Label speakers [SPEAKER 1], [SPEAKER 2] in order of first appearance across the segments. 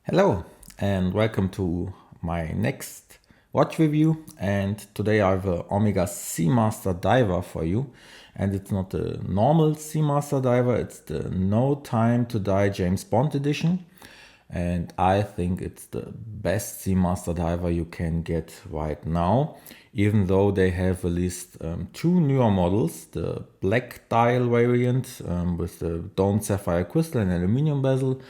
[SPEAKER 1] Hello and welcome to my next watch review, and today I have a Omega Seamaster Diver for you, and it's not the normal Seamaster Diver, it's the No Time to Die James Bond edition, and I think it's the best Seamaster Diver you can get right now, even though they have released two newer models, the black dial variant with the domed sapphire crystal and aluminum bezel,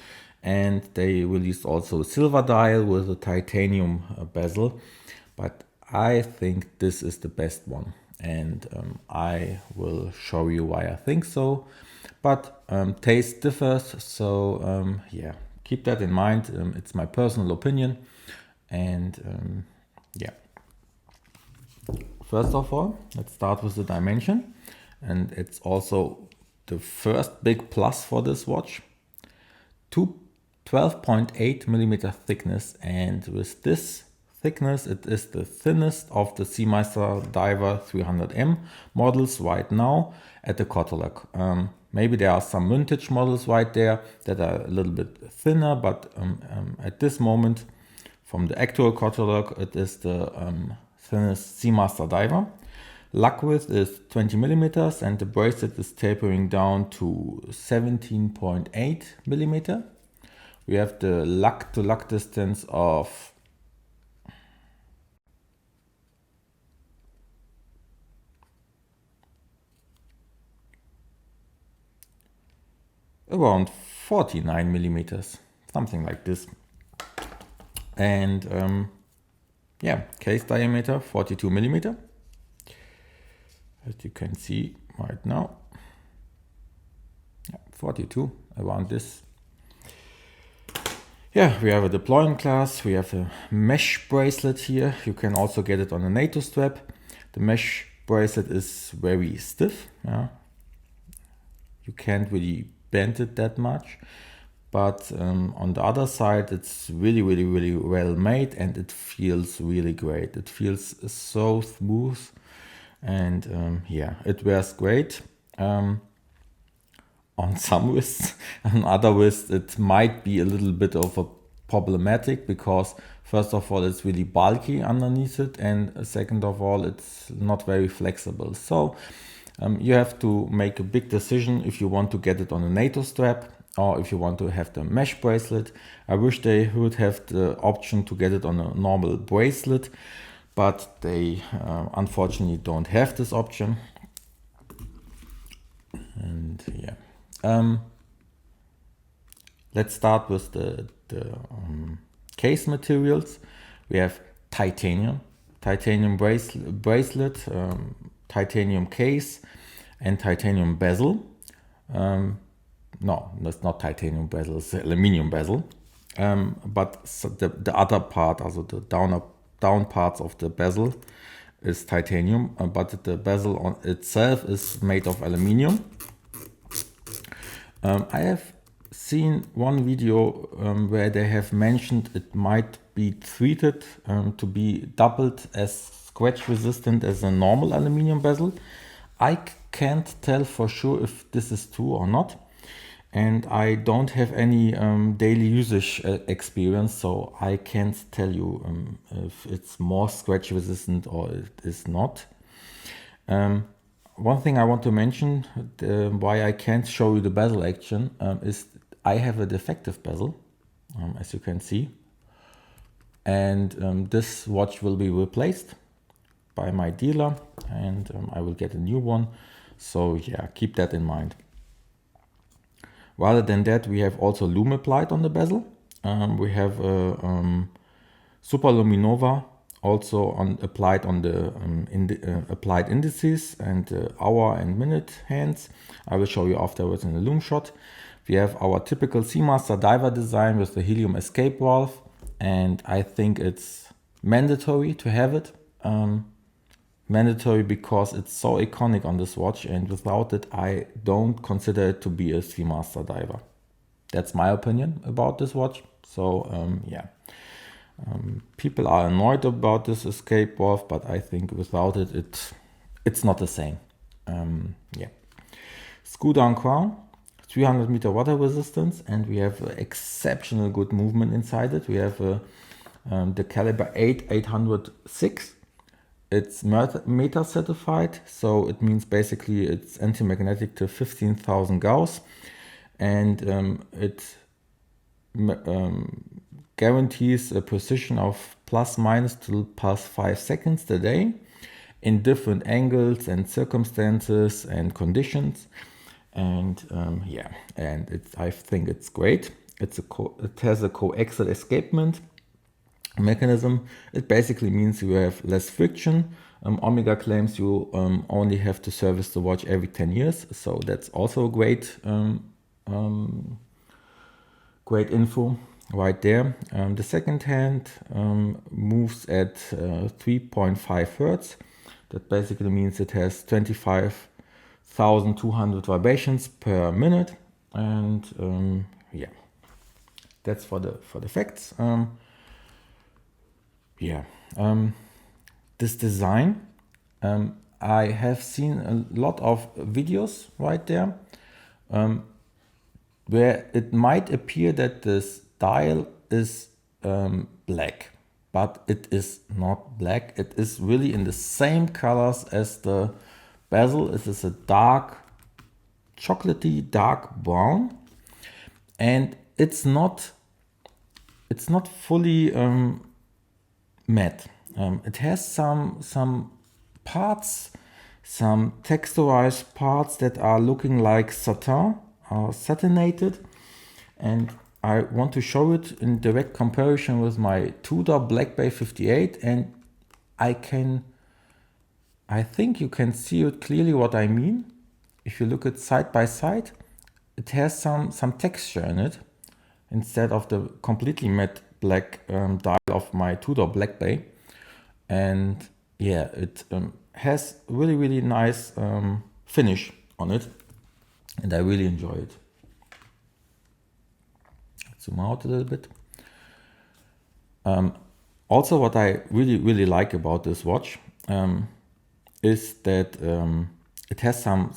[SPEAKER 1] and they released also a silver dial with a titanium bezel, but I think this is the best one, and I will show you why I think so, but taste differs, so yeah, keep that in mind. It's my personal opinion, and yeah. First of all, let's start with the dimension, and it's also the first big plus for this watch. 12.8 millimeter thickness, and with this thickness it is the thinnest of the Seamaster Diver 300M models right now at the catalog. Maybe there are some vintage models right there that are a little bit thinner, but at this moment from the actual catalog it is the thinnest Seamaster Diver. Lug width is 20 millimeters and the bracelet is tapering down to 17.8 millimeter. We have the lug to lug distance of around 49 millimeters, something like this. And yeah, case diameter 42 millimeter, as you can see right now. Yeah, 42, around this. Yeah, we have a deployment class, we have a mesh bracelet here. You can also get it on a NATO strap. The mesh bracelet is very stiff. Yeah. You can't really bend it that much. But on the other side, it's really well made, and it feels really great. It feels so smooth, and yeah, it wears great. On some wrists, on other wrists it might be a little bit of a problematic, because first of all it's really bulky underneath it, and second of all it's not very flexible. So you have to make a big decision if you want to get it on a NATO strap or if you want to have the mesh bracelet. I wish they would have the option to get it on a normal bracelet, but they unfortunately don't have this option. And yeah. Let's start with the case materials. We have titanium bracelet, titanium case, and titanium bezel. No, that's not titanium bezel, it's aluminum bezel. But the other part, also the down parts of the bezel, is titanium, but the bezel on itself is made of aluminum. I have seen one video where they have mentioned it might be treated to be doubled as scratch resistant as a normal aluminum bezel. I can't tell for sure if this is true or not, and I don't have any daily usage experience, so I can't tell you if it's more scratch resistant or it is not. One thing I want to mention, why I can't show you the bezel action, is I have a defective bezel, as you can see. And this watch will be replaced by my dealer, and I will get a new one. So yeah, keep that in mind. Rather than that, we have also Lume applied on the bezel. We have a Super Luminova also applied on the applied indices and hour and minute hands. I will show you afterwards in the Lume shot. We have our typical Seamaster Diver design with the helium escape valve, and I think it's mandatory to have it. Mandatory because it's so iconic on this watch, and without it I don't consider it to be a Seamaster Diver. That's my opinion about this watch. So yeah. People are annoyed about this escape valve, but I think without it, it's not the same. Yeah. Screw down crown, 300 meter water resistance, and we have exceptional good movement inside it. We have the caliber 806. It's META certified, so it means basically it's anti-magnetic to 15,000 Gauss, and it guarantees a precision of plus minus to plus 5 seconds a day in different angles and circumstances and conditions. And yeah, and I think it's great. It has a coaxial escapement mechanism. It basically means you have less friction. Omega claims you only have to service the watch every 10 years, so that's also great great info right there. The second hand moves at 3.5 Hertz. That basically means it has 25,200 vibrations per minute, and yeah, that's for the facts. This design, I have seen a lot of videos right there where it might appear that this dial is black, but it is not black. It is really in the same colors as the bezel. It is a dark, chocolatey dark brown, and it's not fully matte. It has some parts, some texturized parts that are looking like satin, satinated, and I want to show it in direct comparison with my Tudor Black Bay 58, and I think you can see it clearly what I mean. If you look at side by side, it has some texture in it instead of the completely matte black dial of my Tudor Black Bay. And yeah, it has really nice finish on it, and I really enjoy it. Zoom out a little bit. Also, what I really like about this watch is that it has some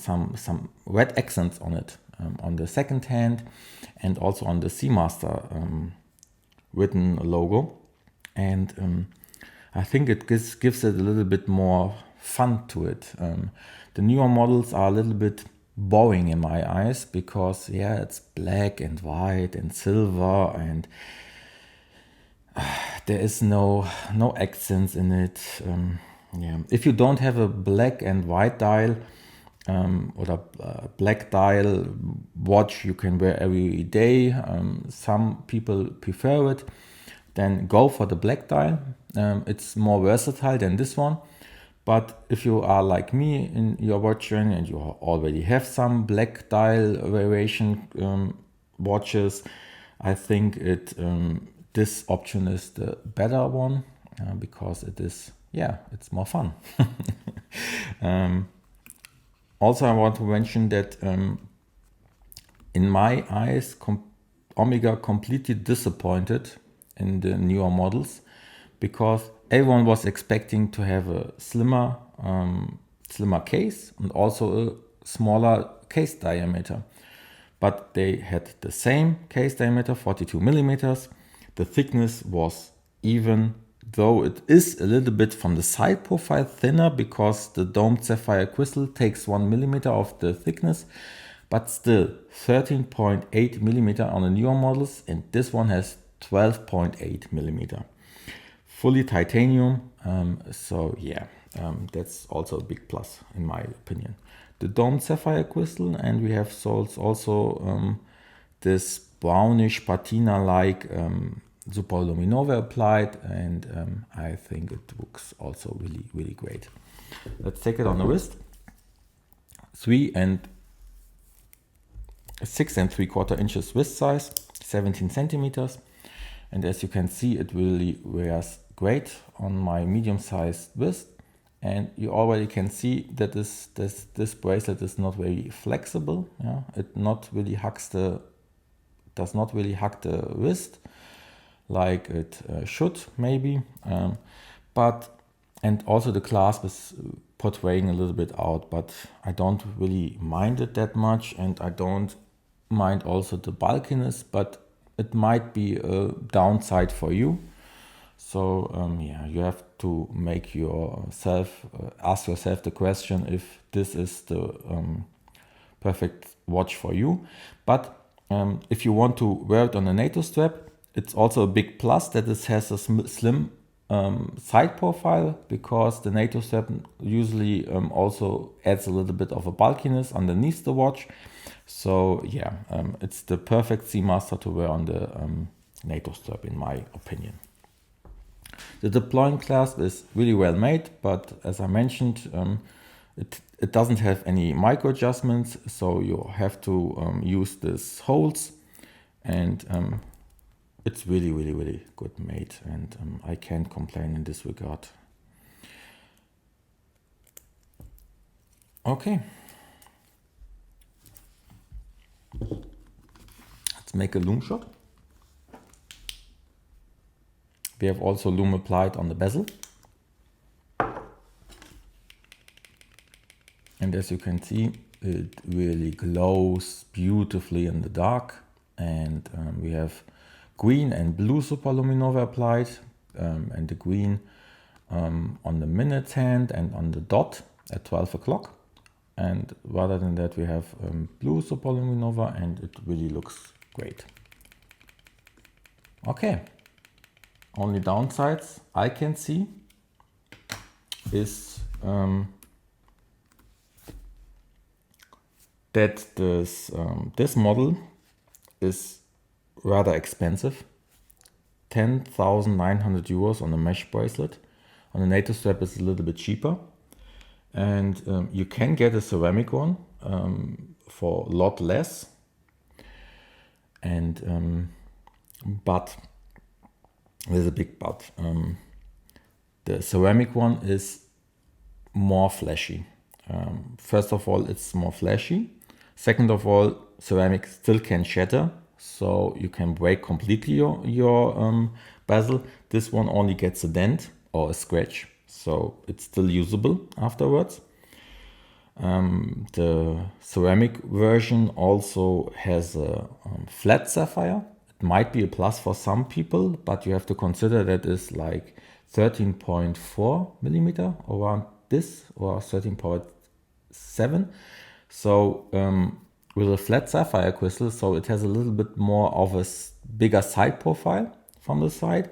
[SPEAKER 1] red accents on it, on the second hand and also on the Seamaster written logo, and I think it gives it a little bit more fun to it. The newer models are a little bit boring in my eyes because yeah, it's black and white and silver, and there is no accents in it. Yeah, if you don't have a black and white dial or a black dial watch you can wear every day, some people prefer it, then go for the black dial. It's more versatile than this one. But if you are like me in your watch journey and you already have some black dial variation watches, I think this option is the better one because it is, yeah, it's more fun. Also, I want to mention that in my eyes, Omega completely disappointed in the newer models because everyone was expecting to have a slimmer case and also a smaller case diameter. But they had the same case diameter, 42 millimeters. The thickness was even, though it is a little bit from the side profile thinner because the domed sapphire crystal takes 1 millimeter of the thickness, but still 13.8 millimeter on the newer models, and this one has 12.8 millimeter. Fully titanium, so yeah, that's also a big plus in my opinion. The domed sapphire crystal, and we have also this brownish patina-like superluminova applied, and I think it looks also really great. Let's take it on the wrist. 6 3/4 inches wrist size, 17 centimeters, and as you can see, it really wears great on my medium-sized wrist. And you already can see that this bracelet is not very flexible. Yeah, it does not really hug the wrist like it should maybe. And also the clasp is portraying a little bit out, but I don't really mind it that much, and I don't mind also the bulkiness, but it might be a downside for you. So yeah, you have to make yourself ask yourself the question if this is the perfect watch for you. But if you want to wear it on a NATO strap, it's also a big plus that it has a slim side profile, because the NATO strap usually also adds a little bit of a bulkiness underneath the watch. So yeah, it's the perfect Seamaster to wear on the NATO strap, in my opinion. The deploying clasp is really well made, but as I mentioned, it doesn't have any micro adjustments, so you have to use these holes, and it's really good made, and I can't complain in this regard. Okay, let's make a Lume shot. We have also Lume applied on the bezel. And as you can see, it really glows beautifully in the dark. And we have green and blue superluminova applied, and the green on the minute hand and on the dot at 12 o'clock. And rather than that, we have blue superluminova, and it really looks great. Okay. Only downsides I can see is that this model is rather expensive. 10,900 euros on a mesh bracelet. On the NATO strap is a little bit cheaper. And you can get a ceramic one for a lot less. And but there's a big but. The ceramic one is more flashy. First of all, it's more flashy. Second of all, ceramic still can shatter, so you can break completely your bezel. This one only gets a dent or a scratch, so it's still usable afterwards. The ceramic version also has a flat sapphire. It might be a plus for some people, but you have to consider that is like 13.4 millimeter around this, or 13.7. So with a flat sapphire crystal, so it has a little bit more of a bigger side profile from the side.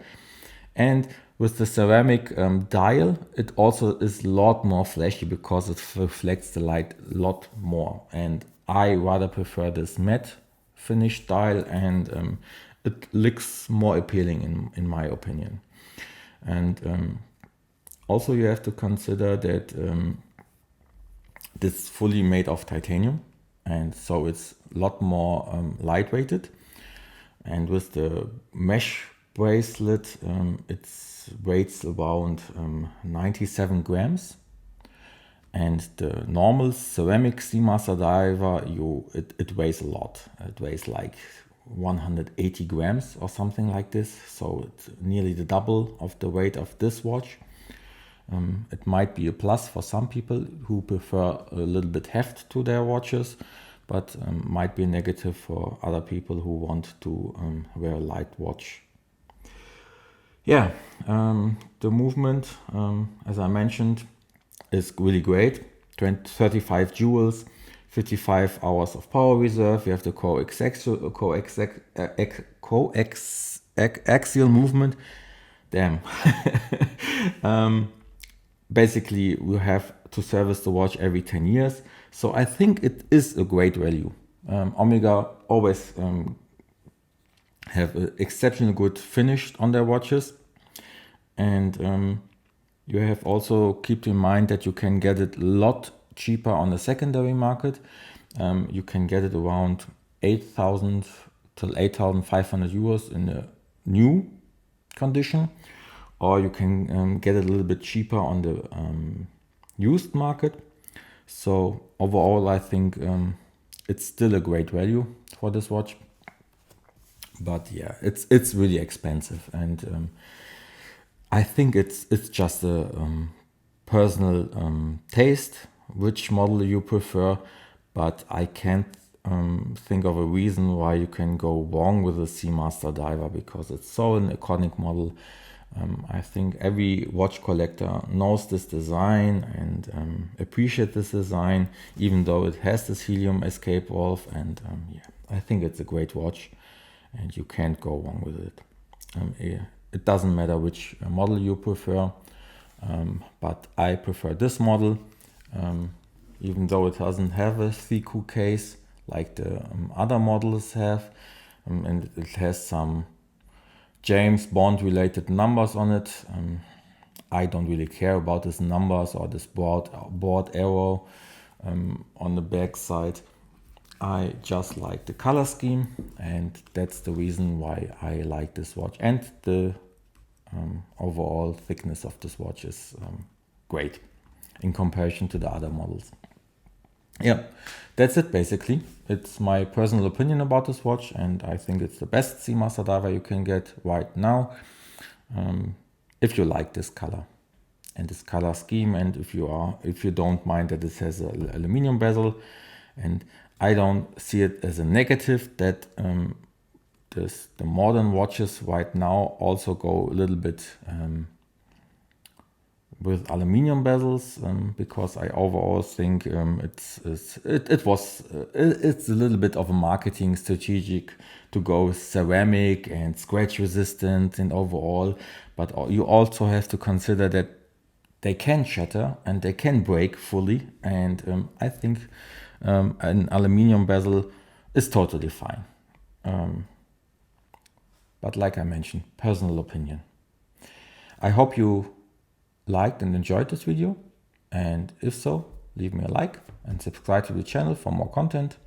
[SPEAKER 1] And with the ceramic dial, it also is a lot more flashy because it reflects the light a lot more. And I rather prefer this matte finish dial, and it looks more appealing in my opinion. And also you have to consider that this is fully made of titanium, and so it's a lot more lightweighted. And with the mesh bracelet, it weighs around 97 grams. And the normal ceramic Seamaster Diver, it weighs a lot. It weighs like 180 grams or something like this. So it's nearly the double of the weight of this watch. It might be a plus for some people who prefer a little bit heft to their watches, but might be a negative for other people who want to wear a light watch. Yeah, the movement, as I mentioned, is really great. 35 joules, 55 hours of power reserve. You have the coaxial movement. Damn. Basically, we have to service the watch every 10 years. So I think it is a great value. Omega always have an exceptionally good finish on their watches. And you have also keep in mind that you can get it a lot cheaper on the secondary market. You can get it around 8,000 till 8,500 euros in a new condition, or you can get it a little bit cheaper on the used market. So overall, I think it's still a great value for this watch. But yeah, it's really expensive, and I think it's just a personal taste which model you prefer. But I can't think of a reason why you can go wrong with a Seamaster Diver, because it's so an iconic model. I think every watch collector knows this design and appreciates this design, even though it has this helium escape valve. And yeah, I think it's a great watch and you can't go wrong with it. It doesn't matter which model you prefer, but I prefer this model, even though it doesn't have a 3Q case like the other models have, and it has some James Bond related numbers on it. I don't really care about these numbers or this broad arrow on the back side. I just like the color scheme, and that's the reason why I like this watch. And the overall thickness of this watch is great in comparison to the other models. Yeah, that's it basically. It's my personal opinion about this watch, and I think it's the best Seamaster Diver you can get right now. If you like this color and this color scheme, and if you don't mind that it has an aluminum bezel, and I don't see it as a negative that the modern watches right now also go a little bit with aluminum bezels, because I overall think it's a little bit of a marketing strategic to go ceramic and scratch resistant and overall, but you also have to consider that they can shatter and they can break fully, and I think an aluminum bezel is totally fine. But like I mentioned, personal opinion. I hope you liked and enjoyed this video, and if so, leave me a like and subscribe to the channel for more content,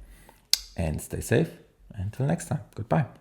[SPEAKER 1] and stay safe. Until next time, goodbye.